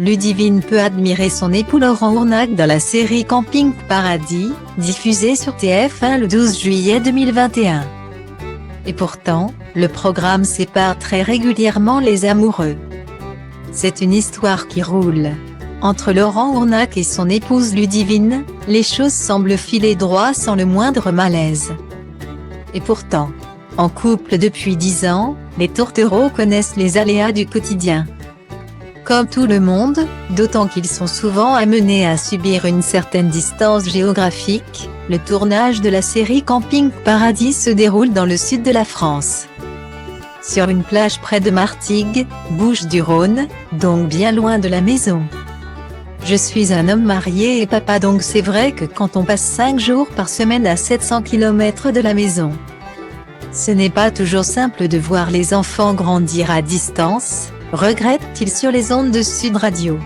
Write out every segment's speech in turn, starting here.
Ludivine peut admirer son époux Laurent Ournac dans la série Camping Paradis, diffusée sur TF1 le 12 juillet 2021. Et pourtant, le programme sépare très régulièrement les amoureux. C'est une histoire qui roule. Entre Laurent Ournac et son épouse Ludivine, les choses semblent filer droit sans le moindre malaise. Et pourtant, en couple depuis 10 ans, les tourtereaux connaissent les aléas du quotidien. Comme tout le monde, d'autant qu'ils sont souvent amenés à subir une certaine distance géographique, le tournage de la série Camping Paradis se déroule dans le sud de la France. Sur une plage près de Martigues, Bouches-du-Rhône, donc bien loin de la maison. Je suis un homme marié et papa, donc c'est vrai que quand on passe 5 jours par semaine à 700 km de la maison, ce n'est pas toujours simple de voir les enfants grandir à distance, regrette-t-il sur les ondes de Sud Radio.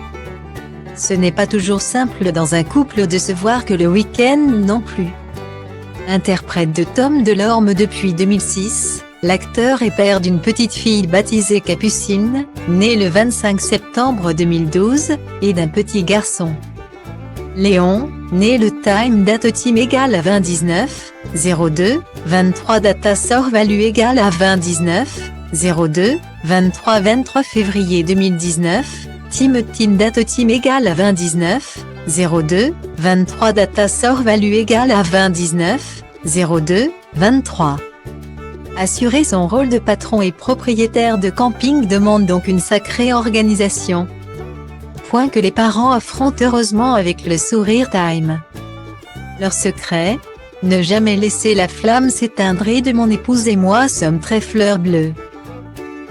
Ce n'est pas toujours simple dans un couple de se voir que le week-end non plus. Interprète de Tom Delorme depuis 2006, l'acteur est père d'une petite fille baptisée Capucine, née le 25 septembre 2012, et d'un petit garçon, Léon, né le time date team égale à 2019, 02, 23 data sort value égale à 2019, 02, 23 février 2019, team date team égale à 2019, 02, 23 data sort value égale à 2019, 02, 23. Assurer son rôle de patron et propriétaire de camping demande donc une sacrée organisation. Point que les parents affrontent heureusement avec le Sourire Time. Leur secret ? Ne jamais laisser la flamme s'éteindre, et de mon épouse et moi sommes très fleur bleue.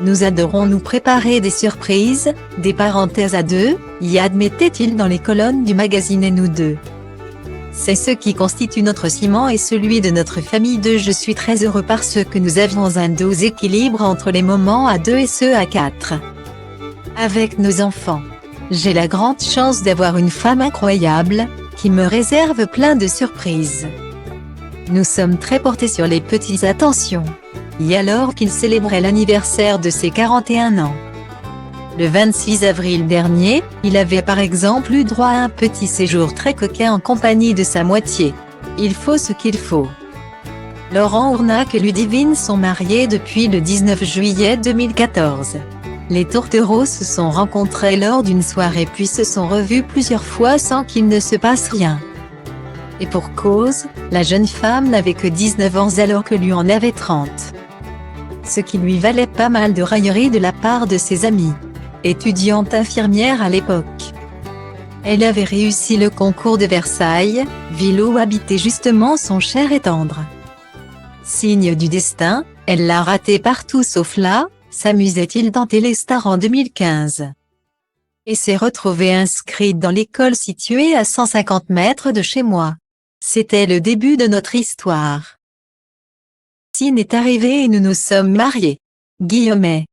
Nous adorons nous préparer des surprises, des parenthèses à deux, y admettait-il dans les colonnes du magazine Et nous deux. C'est ce qui constitue notre ciment et celui de notre famille deux. Je suis très heureux parce que nous avions un doux équilibre entre les moments à deux et ceux à quatre. Avec nos enfants. J'ai la grande chance d'avoir une femme incroyable, qui me réserve plein de surprises. Nous sommes très portés sur les petites attentions. Et alors qu'il célébrait l'anniversaire de ses 41 ans. Le 26 avril dernier, il avait par exemple eu droit à un petit séjour très coquin en compagnie de sa moitié. Il faut ce qu'il faut. Laurent Ournac et Ludivine sont mariés depuis le 19 juillet 2014. Les tourtereaux se sont rencontrés lors d'une soirée puis se sont revus plusieurs fois sans qu'il ne se passe rien. Et pour cause, la jeune femme n'avait que 19 ans alors que lui en avait 30. Ce qui lui valait pas mal de railleries de la part de ses amis. Étudiante infirmière à l'époque. Elle avait réussi le concours de Versailles, ville où habitait justement son cher et tendre. Signe du destin, elle l'a raté partout sauf là, s'amusait-il dans Téléstar en 2015. Et s'est retrouvée inscrite dans l'école située à 150 mètres de chez moi. C'était le début de notre histoire. Signe est arrivé et nous nous sommes mariés. Guillemets.